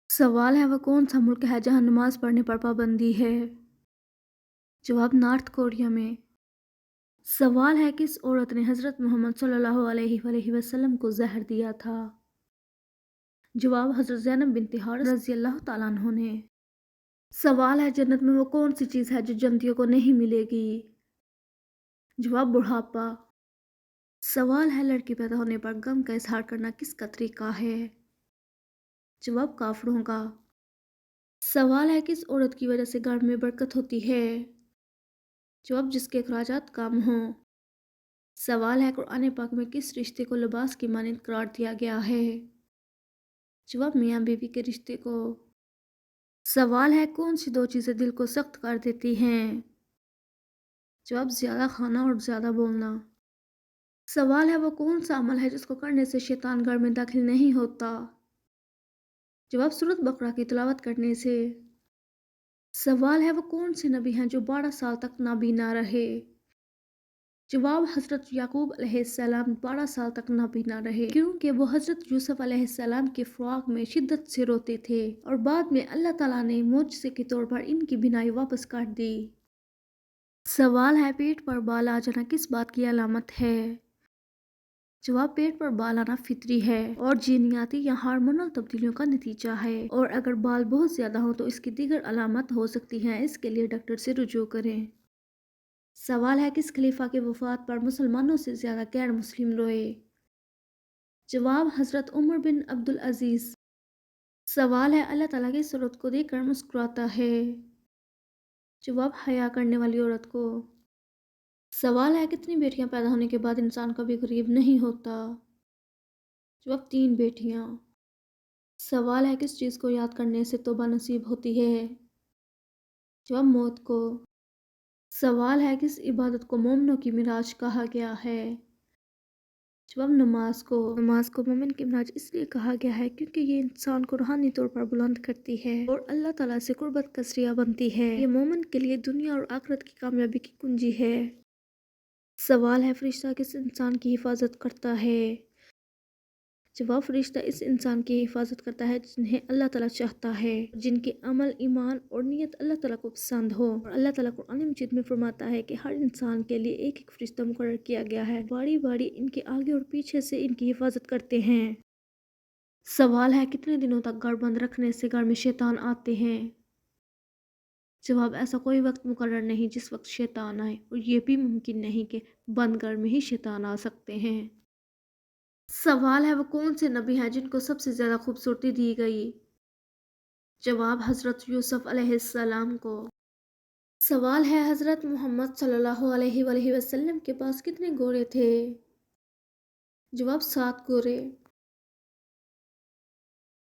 सवाल है वो कौन सा मुल्क है जहाँ नमाज पढ़ने पर पाबंदी है? जवाब नॉर्थ कोरिया में। सवाल है किस औरत ने हज़रत मोहम्मद सल्लल्लाहु अलैहि वसल्लम को जहर दिया था? जवाब हज़रत ज़ैनब बिनते हारिस रज़ियल्लाहु ताला अन्हा ने। सवाल है जन्नत में वो कौन सी चीज़ है जो जन्नतियों को नहीं मिलेगी? जवाब बुढ़ापा। सवाल है लड़की पैदा होने पर गम का इजहार करना किसका तरीका है? जवाब काफिरों का। सवाल है किस औरत की वजह से घर में बरकत होती है? जवाब जिसके अखराजात कम हों। सवाल है कुरान पाक में किस रिश्ते को लिबास की मानद करार दिया गया है? जवाब मियाँ बीवी के रिश्ते को। सवाल है कौन सी दो चीज़ें दिल को सख्त कर देती हैं? जवाब ज़्यादा खाना और ज़्यादा बोलना। सवाल है वो कौन सा अमल है जिसको करने से शैतान घर में दाखिल नहीं होता? जवाब सूरत बकरा की तिलावत करने से। सवाल है वो कौन से नबी हैं जो 12 साल तक नाबीना रहे? जवाब हज़रत याकूब अलैहिस्सलाम 12 साल तक नाबीना रहे क्योंकि वो हज़रत यूसुफ अलैहिस्सलाम के फ़राक़ में शिद्दत से रोते थे और बाद में अल्लाह ताला ने मुआज़े के तौर पर इनकी बीनाई वापस कर दी। सवाल है पेट पर बाल आ जाना किस बात की अलामत है? जवाब पेट पर बाल आना फितरी है और जीनियाती या हार्मोनल तब्दीलियों का नतीजा है और अगर बाल बहुत ज़्यादा हो तो इसकी दीगर अलामत हो सकती हैं, इसके लिए डॉक्टर से रुजू करें। सवाल है किस खलीफा की वफ़ात पर मुसलमानों से ज़्यादा गैर मुस्लिम रोए? जवाब हज़रत उमर बिन अब्दुल अज़ीज़। सवाल है अल्लाह ताला की सूरत को देखकर मुस्कुराता है? जवाब हया करने वाली औरत को। सवाल है कितनी बेटियां पैदा होने के बाद इंसान कभी गरीब नहीं होता? जवाब 3 बेटियां। सवाल है किस चीज़ को याद करने से तौबा नसीब होती है? जवाब मौत को। सवाल है किस इबादत को मोमिनों की मिराज कहा गया है? जवाब नमाज को। नमाज को मोमिन की मिराज इसलिए कहा गया है क्योंकि ये इंसान को रूहानी तौर पर बुलंद करती है और अल्लाह ताला से कुर्बत का ज़रिया बनती है। ये मोमिन के लिए दुनिया और आखिरत की कामयाबी की कुंजी है। सवाल है फरिश्ता किस इंसान की हिफाजत करता है? जवाब फरिश्ता इस इंसान की हिफाजत करता है जिन्हें अल्लाह ताला चाहता है, जिनके अमल, ईमान और नीयत अल्लाह ताला को पसंद हो। और अल्लाह ताला कुरान मजीद में फरमाता है कि हर इंसान के लिए एक एक फरिश्ता मुकर्रर किया गया है, बारी बारी इनके आगे और पीछे से इनकी हिफाजत करते हैं। सवाल है कितने दिनों तक घर बंद रखने से घर में शैतान आते हैं? जवाब ऐसा कोई वक्त मुकर्रर नहीं जिस वक्त शैतान आए और ये भी मुमकिन नहीं कि बंद घर में ही शैतान आ सकते हैं। सवाल है वो कौन से नबी हैं जिनको सबसे ज़्यादा खूबसूरती दी गई? जवाब हज़रत यूसुफ अलैहिस्सलाम को। सवाल है हज़रत मोहम्मद सल्लल्लाहु अलैहि वसल्लम के पास कितने घोड़े थे? जवाब 7 घोड़े।